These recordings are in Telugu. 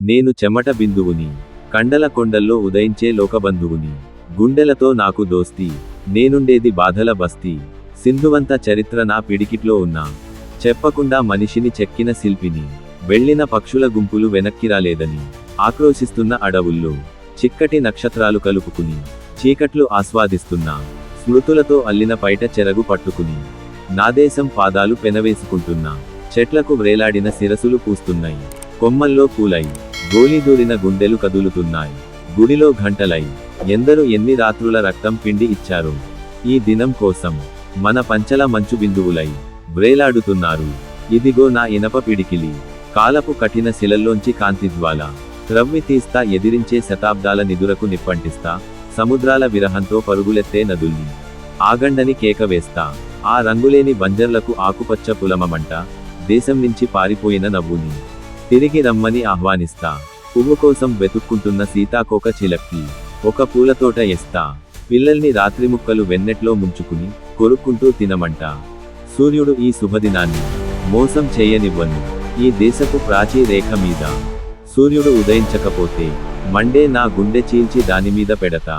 నేను చెమట బిందువుని, కండల కొండల్లో ఉదయించే లోకబంధువుని. గుండెలతో నాకు దోస్తీ, నేనుండేది బాధల బస్తీ. సింధువంత చరిత్ర నా పిడికిట్లో ఉన్నా, చెప్పకుండా మనిషిని చెక్కిన శిల్పిని. వెళ్ళిన పక్షుల గుంపులు వెనక్కిరాలేదని ఆక్రోశిస్తున్న అడవుల్లో చిక్కటి నక్షత్రాలు కలుపుకుని చీకట్లు ఆస్వాదిస్తున్నా. స్మృతులతో అల్లిన పైట చెరగు పట్టుకుని నాదేశం పాదాలు పెనవేసుకుంటున్నా. చెట్లకు వ్రేలాడిన శిరసులు పూస్తున్నాయి, కొమ్మల్లో పూలై గోలిదూరిన గుండెలు కదులుతున్నాయి. గుడిలో ఘంటలై ఎందరు ఎన్ని రాత్రుల రక్తం పిండి ఇచ్చారు. ఈ దినం కోసం మన పంచల మంచు బిందువులై వ్రేలాడుతున్నారు. ఇదిగో నా ఇనప పిడికిలి, కాలపు కఠిన శిలల్లోంచి కాంతిజ్వాల. త్రవ్వి తీస్తా, ఎదిరించే శతాబ్దాల నిదురకు నిప్పంటిస్తా. సముద్రాల విరహంతో పరుగులెత్తే నదుల్ని ఆగండని కేక వేస్తా. ఆ రంగులేని బంజర్లకు ఆకుపచ్చ పులమమంట. దేశం నుంచి పారిపోయిన నవ్వుని తిరిగి రమ్మని ఆహ్వానిస్తా. పువ్వు కోసం వెతుక్కుంటున్న సీతాకోక చిలక్కి ఒక పూలతోట ఎస్తా. పిల్లల్ని రాత్రిముక్కలు వెన్నెట్లో ముంచుకుని కొరుక్కుంటూ తినమంట. సూర్యుడు ఈ శుభదినాన్ని మోసం చేయనివ్వను. ఈ దేశపు ప్రాచీ రేఖ మీద సూర్యుడు ఉదయించకపోతే మండే నా గుండె చీల్చి దానిమీద పెడతా.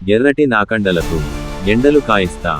ఎర్రటి నాకండలతో ఎండలు కాయిస్తా.